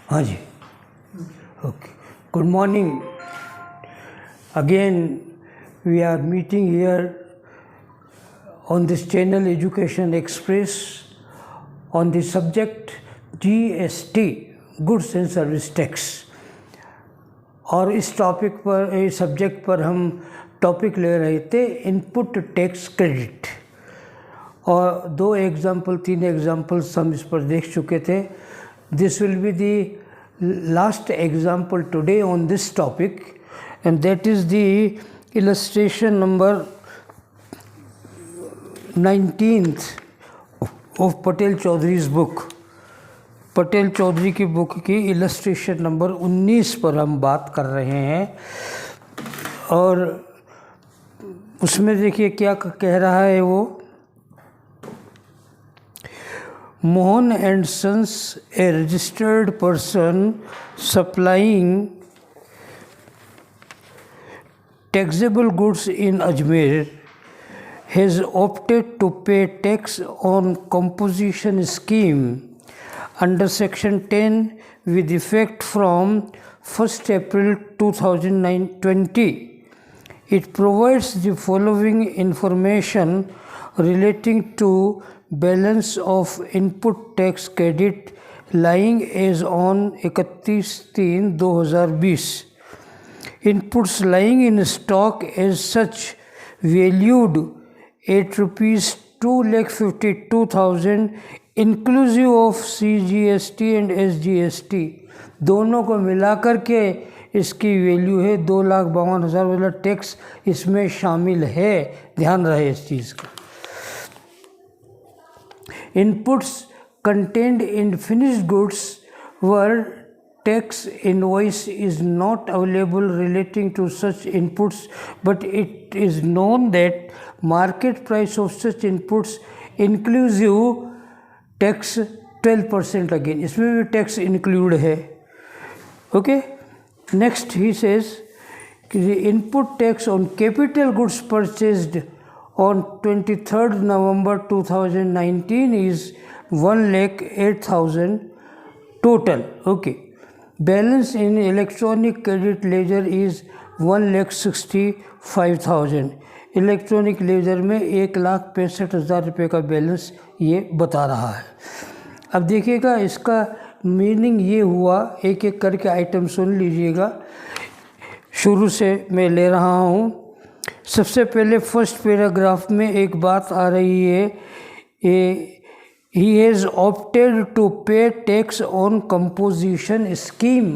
हाँ जी, okay. Good morning. Again, we are meeting here on this channel Education Express on the subject GST, Goods and Service Tax. और इस topic पर, इस subject पर हम topic ले रहे थे इनपुट टैक्स क्रेडिट, और 3 एग्जाम्पल्स हम इस पर देख चुके थे. This will be the last example today on this topic, and that is the illustration number 19th of Patel Chaudhary's book. Patel Chaudhary की बुक की इलस्ट्रेशन नंबर 19 पर हम बात कर रहे हैं. और उसमें देखिए क्या कह रहा है वो. Mohan and sons, a registered person supplying taxable goods in Ajmer has opted to pay tax on composition scheme under section 10 with effect from 1st April 2020. It provides the following information relating to balance of input tax credit lying as on 31/3/2020. Inputs lying in stock as such valued at rupees 2,52,000 inclusive of CGST and SGST, दोनों को मिलाकर के इसकी value है 2,52,000. मतलब tax इसमें शामिल है, ध्यान रहे इस चीज़ का. Inputs contained in finished goods were tax invoice is not available relating to such inputs, but it is known that market price of such inputs inclusive tax 12% again, इसमें भी tax include है. Okay, next he says the input tax on capital goods purchased on 23rd November 2019 is 1,08,000 total. Okay. Balance in electronic credit ledger is 1,65,000. Electronic ledger में 1,65,000 रुपये का balance ये बता रहा है. अब देखिएगा इसका मीनिंग ये हुआ, एक एक करके आइटम सुन लीजिएगा. शुरू से मैं ले रहा हूँ. सबसे पहले फर्स्ट पैराग्राफ में एक बात आ रही है, He has opted to pay tax on composition scheme.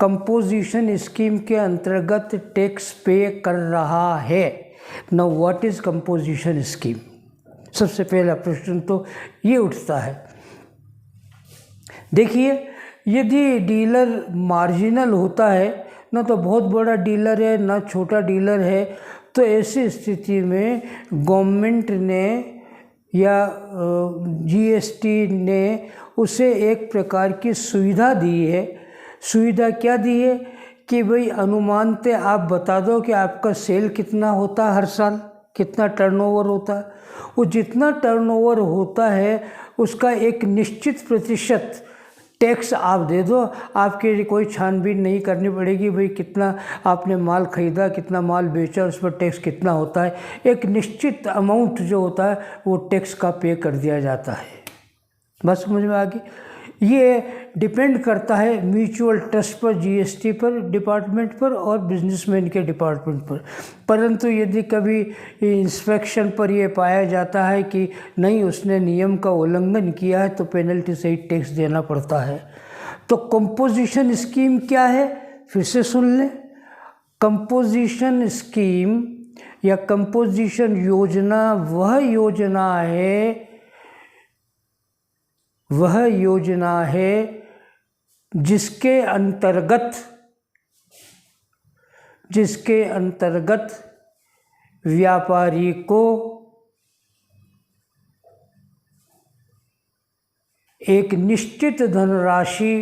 Composition scheme के अंतर्गत टैक्स पे कर रहा है. Now what is composition scheme? सबसे पहला प्रश्न तो ये उठता है. देखिए, यदि डीलर मार्जिनल होता है, ना तो बहुत बड़ा डीलर है ना छोटा डीलर है, तो ऐसी स्थिति में गवर्नमेंट ने या GST ने उसे एक प्रकार की सुविधा दी है. सुविधा क्या दी है कि भाई अनुमानतः आप बता दो कि आपका सेल कितना होता है, हर साल कितना टर्नओवर होता है. वो जितना टर्नओवर होता है उसका एक निश्चित प्रतिशत टैक्स आप दे दो. आपके लिए कोई छानबीन नहीं करनी पड़ेगी भाई कितना आपने माल खरीदा, कितना माल बेचा, उस पर टैक्स कितना होता है. एक निश्चित अमाउंट जो होता है वो टैक्स का पे कर दिया जाता है. बस समझ में आ गई. ये डिपेंड करता है म्यूचुअल ट्रस्ट पर, GST पर डिपार्टमेंट पर और बिजनेसमैन के डिपार्टमेंट पर. परंतु यदि कभी इंस्पेक्शन पर यह पाया जाता है कि नहीं उसने नियम का उल्लंघन किया है तो पेनल्टी सहित टैक्स देना पड़ता है. तो कंपोजिशन स्कीम क्या है, फिर से सुन लें. कंपोजिशन स्कीम या कंपोजिशन योजना वह योजना है जिसके अंतर्गत व्यापारी को एक निश्चित धनराशि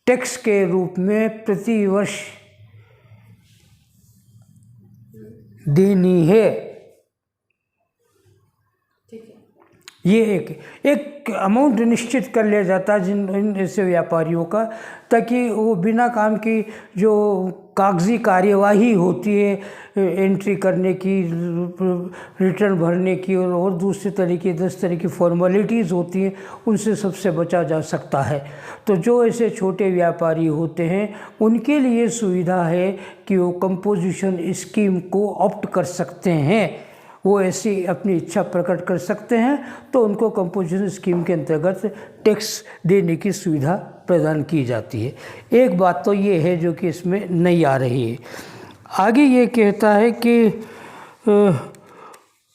टैक्स के रूप में प्रति वर्ष देनी है. ये एक अमाउंट निश्चित कर लिया जाता है इन ऐसे व्यापारियों का, ताकि वो बिना काम की जो कागजी कार्यवाही होती है एंट्री करने की, रिटर्न भरने की और दूसरे तरीके 10 तरह की फॉर्मेलिटीज़ होती हैं, उनसे सबसे बचा जा सकता है। तो जो ऐसे छोटे व्यापारी होते हैं उनके लिए सुविधा है कि वो कंपोजिशन स्कीम को ऑप्ट कर सकते हैं, वो ऐसी अपनी इच्छा प्रकट कर सकते हैं, तो उनको कंपोजिशन स्कीम के अंतर्गत टैक्स देने की सुविधा प्रदान की जाती है। एक बात तो ये है जो कि इसमें नहीं आ रही है। आगे ये कहता है कि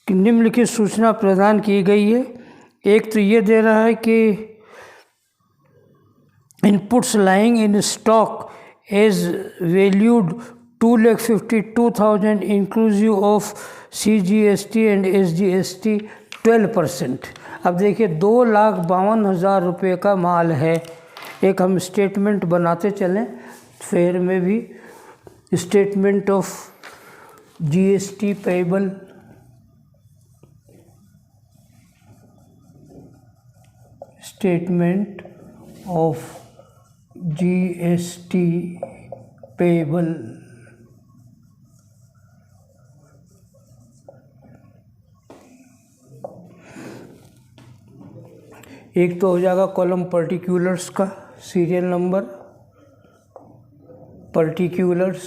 निम्नलिखित सूचना प्रदान की गई है। एक तो ये दे रहा है कि inputs lying in stock as valued 2,52,000 inclusive of CGST and SGST 12%। अब देखिए 2,52,000 रुपये का माल है। एक हम स्टेटमेंट बनाते चलें, फेयर में भी statement of GST payable, statement of GST payable. एक तो हो जाएगा कॉलम पर्टिकुलर्स का सीरियल नंबर, पर्टिकुलर्स,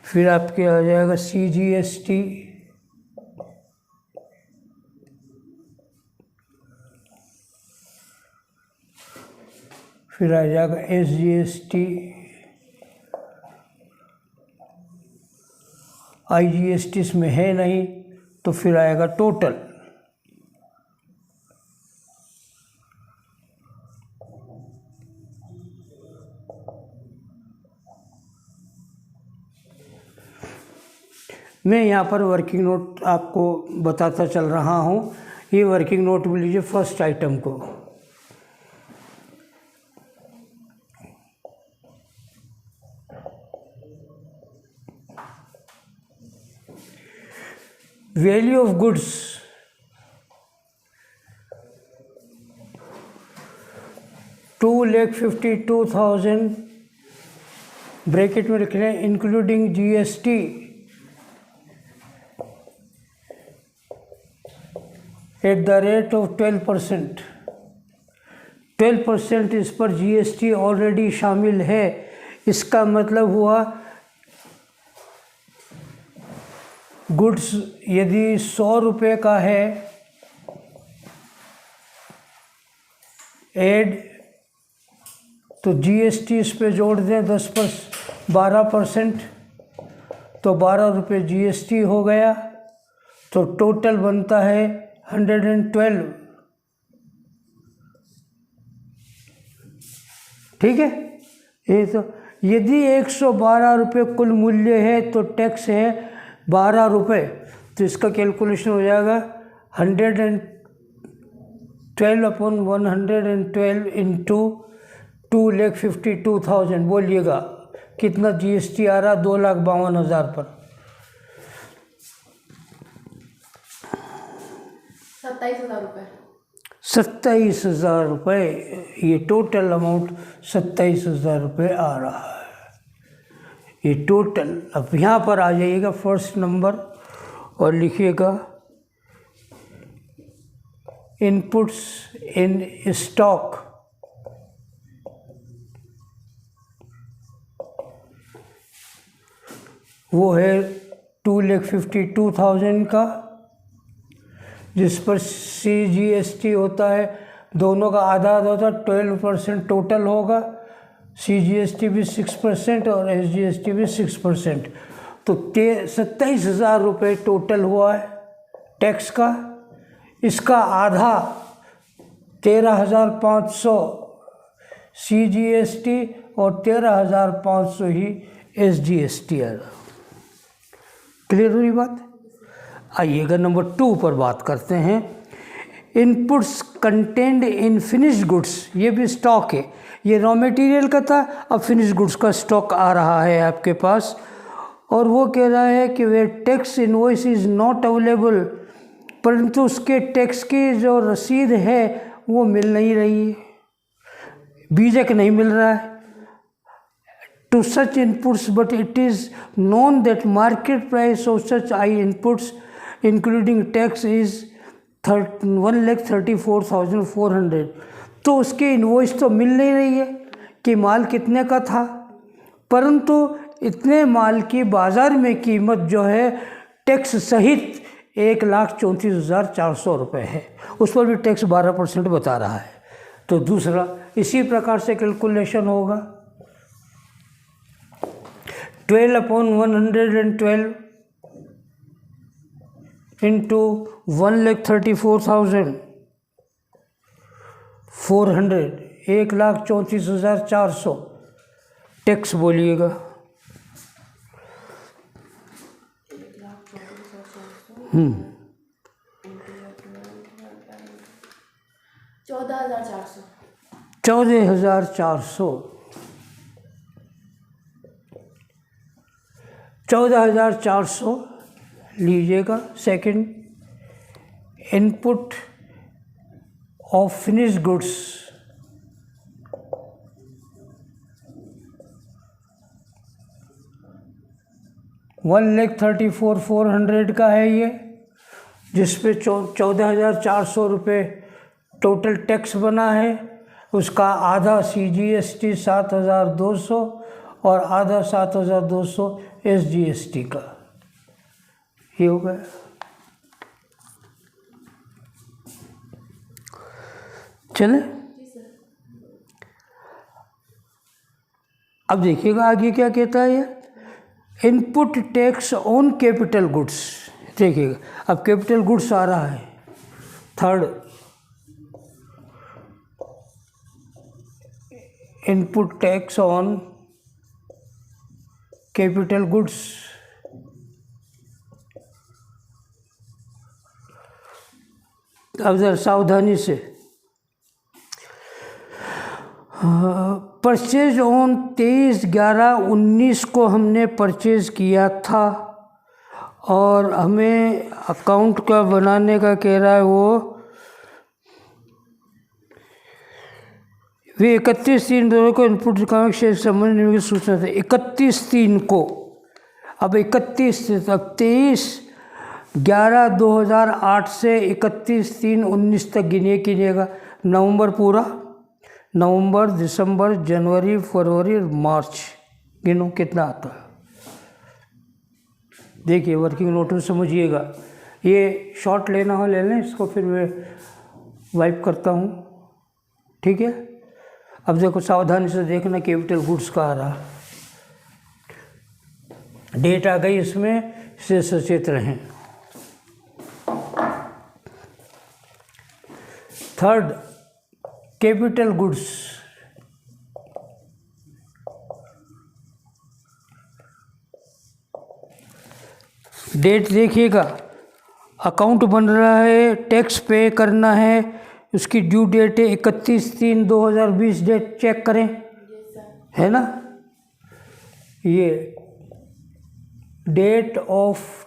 फिर आपके आ जाएगा CGST, फिर आ जाएगा SGST, IGST इसमें है नहीं, तो फिर आएगा टोटल। मैं यहाँ पर वर्किंग नोट आपको बताता चल रहा हूँ। ये वर्किंग नोट भी लीजिए फर्स्ट आइटम को। वैल्यू ऑफ गुड्स, $2,52,000 ब्रैकेट में लिख रहे हैं including GST at the rate of 12%। 12% इस पर GST ऑलरेडी शामिल है। इसका मतलब हुआ गुड्स यदि 100 रुपये का है, एड तो GST इस पे जोड़ दें 12%, तो 12 रुपये GST हो गया, तो टोटल बनता है 112। ठीक है, ये तो यदि 112 रुपये कुल मूल्य है तो टैक्स है 12 रुपये, तो इसका कैलकुलेशन हो जाएगा 112 अपॉन 112 इंटू 2,52,000। बोलिएगा कितना GST आ रहा? 2,52,000 पर 27,000 रुपये। 27,000 रुपये, ये टोटल अमाउंट 27,000 रुपये आ रहा है, ये टोटल। अब यहाँ पर आ जाइएगा फर्स्ट नंबर और लिखिएगा इनपुट्स इन स्टॉक, वो है 2,52,000 का, जिस पर CGST होता है, दोनों का आधा आधा होता है, 12% टोटल होगा। CGST भी 6% और SGST भी 6%, तो 27,000 रुपये टोटल हुआ है टैक्स का। इसका आधा 13,500 CGST और 13,500 ही SGST है। क्लियर हुई बात? आइएगा नंबर 2 पर बात करते हैं। इनपुट्स कंटेंड इन फिनिश्ड गुड्स, ये भी स्टॉक है, ये रॉ मटेरियल का था, अब फिनिश्ड गुड्स का स्टॉक आ रहा है आपके पास, और वो कह रहा है कि वे tax invoice is not available, परंतु उसके टैक्स की जो रसीद है वो मिल नहीं रही है, बीजक नहीं मिल रहा है to such inputs, but it is known that market price of such I inputs including tax is 1,34,400। तो उसके इनवॉइस तो मिल नहीं रही है कि माल कितने का था, परंतु इतने माल की बाज़ार में कीमत जो है टैक्स सहित 1,34,400 रुपये है, उस पर भी टैक्स 12% बता रहा है। तो दूसरा इसी प्रकार से कैलकुलेशन होगा 12/112 इंटू 1,34,400, 1,34,400 टैक्स बोलिएगा। 14,400। 14,400, 14,400 लीजिएगा। Second, input of finish goods 1,34,400 का है ये, जिस पे 14,400 रुपये टोटल टैक्स बना है। उसका आधा CGST 7,200 और आधा 7,200 SGST का, ये हो गया। चले अब देखिएगा आगे क्या कहता है ये, input tax on capital goods. देखिएगा अब कैपिटल गुड्स आ रहा है। Third, input tax on capital goods, अब जरा सावधानी से, परचेज ऑन 23/11/19 को हमने परचेज किया था और हमें अकाउंट का बनाने का कह रहा है वो वे 31/3 को इनपुट इकोनॉमिक शेयर संबंध की सूचना थे 31/3 को। अब 23/11/2008 से 31/3/19 तक गिनिएगा। नवंबर पूरा, नवंबर, दिसंबर, जनवरी, फरवरी, मार्च, गिनो कितना आता है। देखिए वर्किंग नोट में समझिएगा। ये शॉर्ट लेना हो ले लें, इसको फिर मैं वाइप करता हूँ, ठीक है। अब देखो सावधानी से देखना, कैपिटल गुड्स का आ रहा, डेट आ गई इसमें, से सचेत रहें। थर्ड, कैपिटल गुड्स, डेट देखिएगा, अकाउंट बन रहा है, टैक्स पे करना है, उसकी ड्यू डेट है 31/3/2020, डेट चेक करें, है ना। ये डेट ऑफ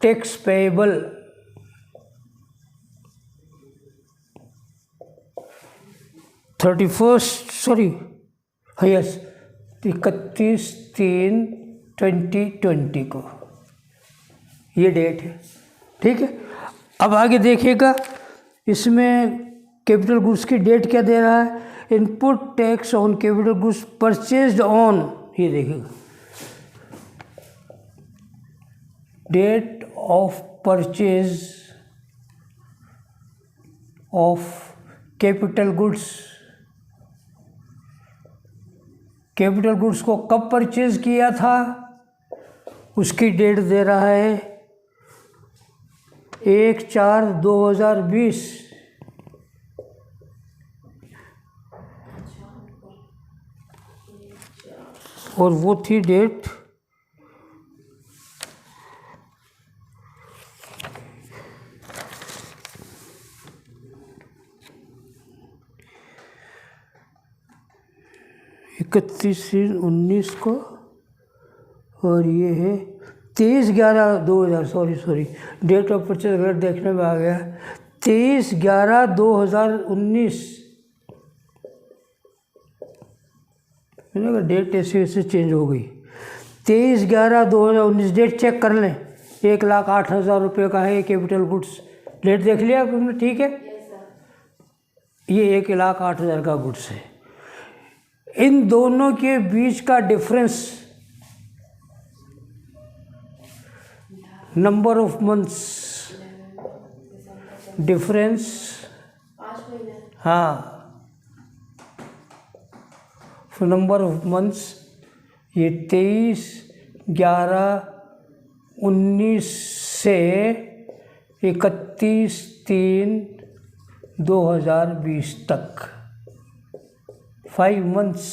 टैक्स पेएबल 31/3/2020 को ये डेट है, ठीक है। अब आगे देखिएगा, इसमें कैपिटल गुड्स की डेट क्या दे रहा है, input tax on capital goods purchased on, ये देखिएगा date of purchase of capital goods. Capital goods को कब परचेज किया था उसकी डेट दे रहा है 1/4/2020, और वो थी डेट 31/3/19 को, और ये है 23/11/2000, सॉरी डेट ऑफ परचेज अगर देखने में आ गया, 23/11/2019। डेट ऐसे वैसे चेंज हो गई। 23/11/2019 डेट चेक कर लें। 1,08,000 रुपये का है ये कैपिटल गुड्स। डेट देख लिया आपने, ठीक है। ये 1,08,000 का गुड्स है। इन दोनों के बीच का difference number of months difference, 5 महीने। हाँ, नंबर ऑफ मंथ्स ये 23/11/19 से 31/3/2020 तक 5 मंथ्स।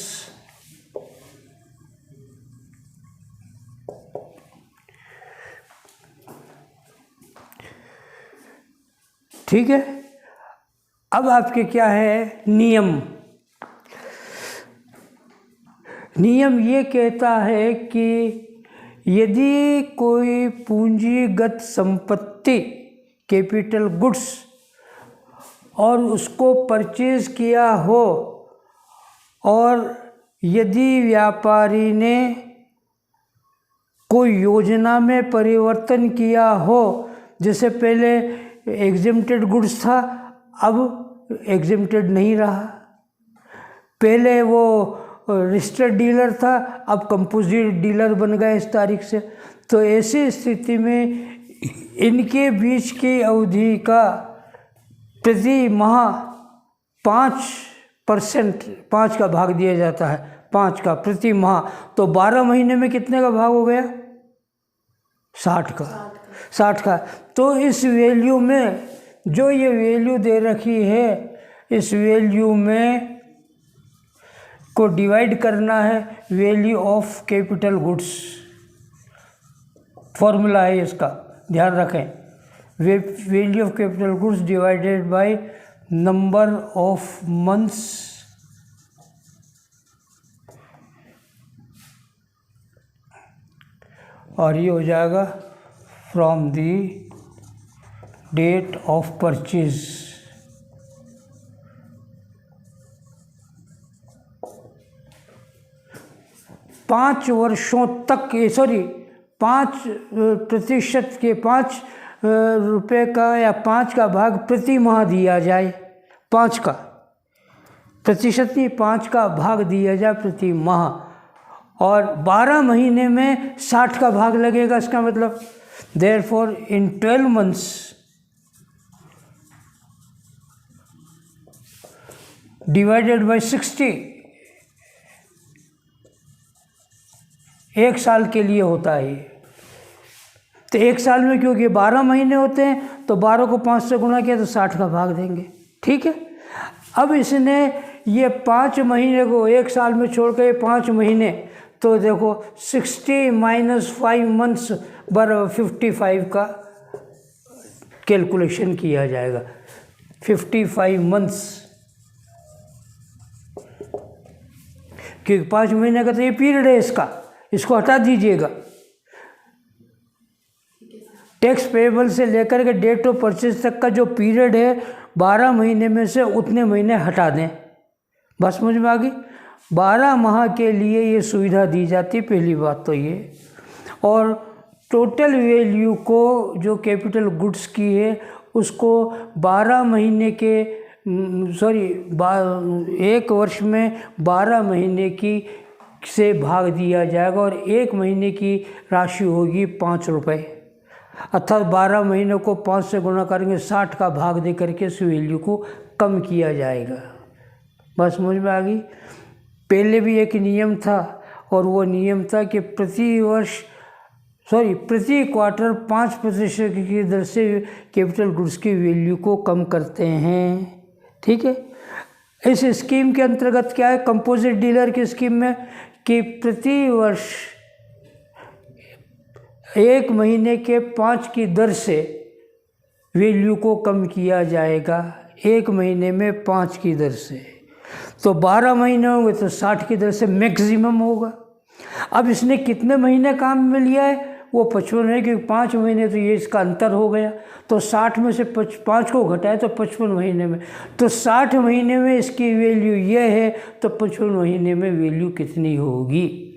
ठीक है। अब आपके क्या है नियम ये कहता है कि यदि कोई पूंजीगत संपत्ति कैपिटल गुड्स और उसको परचेज किया हो और यदि व्यापारी ने कोई योजना में परिवर्तन किया हो, जैसे पहले एग्जेम्प्टेड गुड्स था, अब एग्जेम्प्टेड नहीं रहा, पहले वो रजिस्टर्ड डीलर था, अब कंपोजिट डीलर बन गए इस तारीख से, तो ऐसी स्थिति में इनके बीच की अवधि का प्रति माह 5% 5 का भाग दिया जाता है, 5 का प्रति माह। तो 12 महीने में कितने का भाग हो गया? 60 का। तो इस वैल्यू में जो ये वैल्यू दे रखी है, इस वैल्यू में को डिवाइड करना है value of capital goods. Formula है इसका, ध्यान रखें। Value of capital goods divided by number of months और ये हो जाएगा from the date of purchase. पाँच वर्षों तक, 5% के 5 रुपये का या 5 का भाग प्रति माह दिया जाए। 5 का प्रतिशत नहीं, 5 का भाग दिया जाए प्रति माह, और 12 महीने में 60 का भाग लगेगा। इसका मतलब therefore in 12 months divided by 60, 1 साल के लिए होता है ये। तो 1 साल में क्योंकि 12 महीने होते हैं, तो 12 को 5 से गुणा किया तो 60 का भाग देंगे, ठीक है। अब इसने ये 5 महीने को 1 साल में छोड़ के 5 महीने, तो देखो 60 माइनस 5 मंथ्स बराबर 55 का कैलकुलेशन किया जाएगा। 55 मंथ्स, क्योंकि 5 महीने का तो ये पीरियड है इसका, इसको हटा दीजिएगा। टैक्स पेएबल से लेकर के डेट ऑफ परचेज तक का जो पीरियड है, 12 महीने में से उतने महीने हटा दें। बस समझ में आ गई। 12 माह के लिए ये सुविधा दी जाती है, पहली बात तो ये। और टोटल वैल्यू को जो कैपिटल गुड्स की है उसको 12 महीने के 1 वर्ष में 12 महीने की से भाग दिया जाएगा, और 1 महीने की राशि होगी 5 रुपये, अर्थात 12 महीने को 5 से गुणा करेंगे, 60 का भाग दे करके इस वैल्यू को कम किया जाएगा। बस समझ में आ गई। पहले भी एक नियम था, और वो नियम था कि प्रति क्वार्टर 5% की दर से कैपिटल गुड्स की वैल्यू को कम करते हैं, ठीक है। इस स्कीम के अंतर्गत क्या है, कंपोजिट डीलर की स्कीम में, कि प्रति वर्ष 1 महीने के 5 की दर से वैल्यू को कम किया जाएगा, 1 महीने में 5 की दर से। तो 12 महीने होंगे तो 60 की दर से मैक्सिमम होगा। अब इसने कितने महीने काम में लिया है, वो 55 है, क्योंकि 5 महीने तो ये इसका अंतर हो गया, तो 60 में से 5 को घटाए तो 55 महीने में, तो 60 महीने में इसकी वैल्यू ये है, तो 55 महीने में वैल्यू कितनी होगी।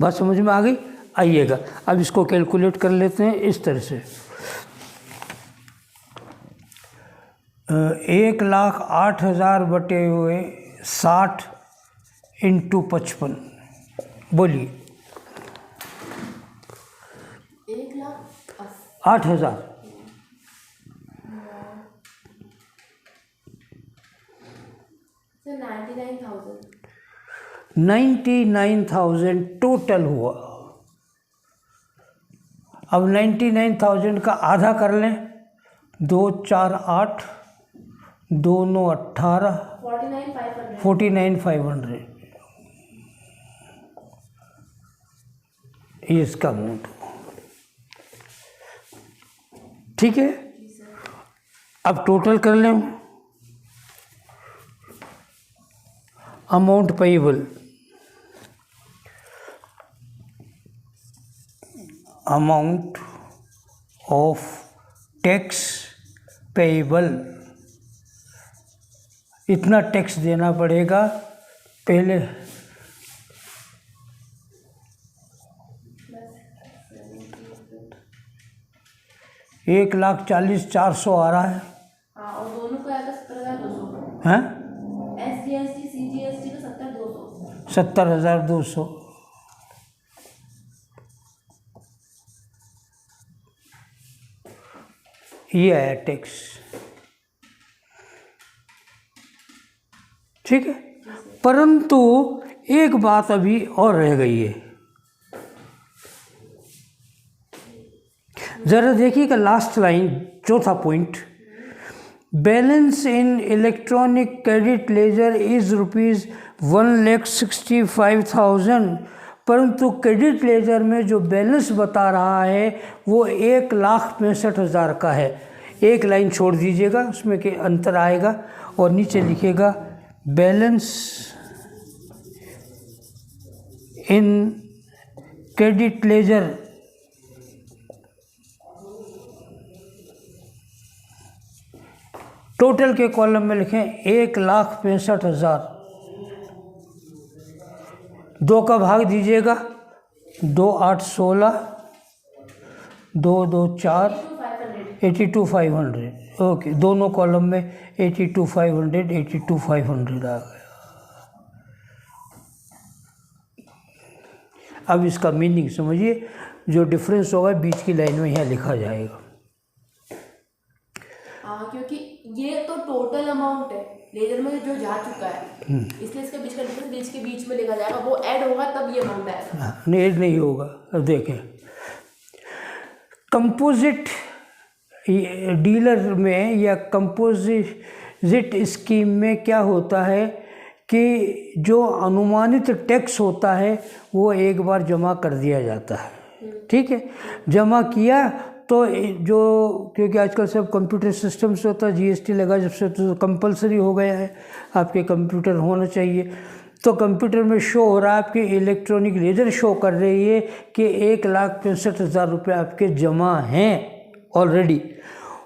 बात समझ में आ गई। आइएगा अब इसको कैलकुलेट कर लेते हैं इस तरह से। 1,08,000 बटे हुए 60 इंटू 55, बोलिए। 8,000 99,000 टोटल हुआ। अब 99,000 का आधा कर लें, 2 4 8, 2 9 18, 49,500 ये इसका अमाउंट। ठीक है, अब टोटल कर लें। Amount payable, amount of tax payable, इतना टैक्स देना पड़ेगा पहले। एक 1,40,400 आ रहा है। हाँ, और दोनों का आएगा 70,200। हैं? SGST CGST का 70,200। 70,200। ये है टैक्स। ठीक है, परंतु एक बात अभी और रह गई है। ज़रा देखिएगा लास्ट लाइन, चौथा point, balance in electronic credit ledger is ₹1,65,000, परंतु क्रेडिट लेजर में जो बैलेंस बता रहा है वो 1,65,000 का है। एक लाइन छोड़ दीजिएगा, उसमें के अंतर आएगा, और नीचे लिखेगा balance in credit ledger total के कॉलम में लिखें 1,65,000। 2 का भाग दीजिएगा, 2 8 16, 2 2 4, 82,500। ओके, दोनों कॉलम में 82,500 82,500 आ गया। अब इसका मीनिंग समझिए, जो डिफरेंस होगा बीच की लाइन में यहाँ लिखा जाएगा। हाँ, क्योंकि ये तो टोटल अमाउंट है लेजर में जो जा चुका है, इसलिए इसके बीच का डिफरेंस बीच में लिखा जाएगा, वो ऐड होगा तब ये अमाउंट आएगा। नहीं, ऐड नहीं होगा। अब देखें, कंपोजिट डीलर में या कंपोजिट स्कीम में क्या होता है कि जो अनुमानित टैक्स होता है वो एक बार जमा कर दिया जाता है। ठीक है, जमा किया तो जो, क्योंकि आजकल सब कंप्यूटर सिस्टम से होता है, GST लगा जब से तो कंपलसरी हो गया है, आपके कंप्यूटर होना चाहिए, तो कंप्यूटर में शो हो रहा है, आपकी इलेक्ट्रॉनिक लेजर शो कर रही है कि 1,65,000 रुपये आपके जमा हैं ऑलरेडी।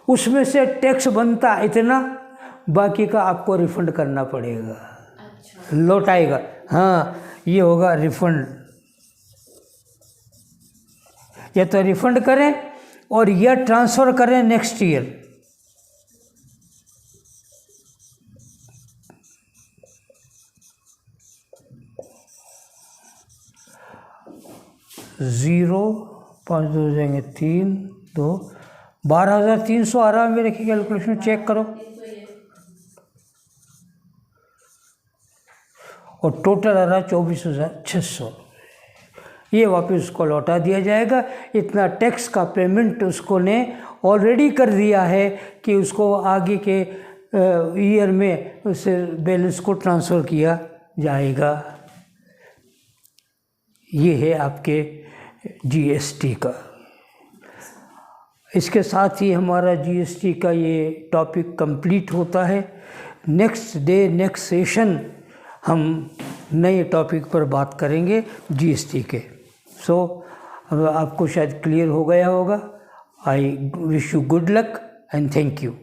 उसमें से टैक्स बनता इतना, बाकी का आपको रिफंड करना पड़ेगा। अच्छा, लौट आएगा। हाँ, ये होगा रिफंड। या तो रिफंड करें और या ट्रांसफ़र करें नेक्स्ट ईयर। ज़ीरो 5 2 हो जाएंगे 3 2 12,300 आ रहा है मेरे कैलकुलेशन, चेक करो। और टोटल आ रहा है 24,600। ये वापस उसको लौटा दिया जाएगा। इतना टैक्स का पेमेंट उसको ने ऑलरेडी कर दिया है कि उसको आगे के ईयर में उसे बैलेंस को ट्रांसफ़र किया जाएगा। ये है आपके GST का। इसके साथ ही हमारा GST का ये टॉपिक कंप्लीट होता है। नेक्स्ट डे नेक्स्ट सेशन हम नए टॉपिक पर बात करेंगे जीएसटी के। सो आपको शायद क्लियर हो गया होगा। I wish you good luck and thank you.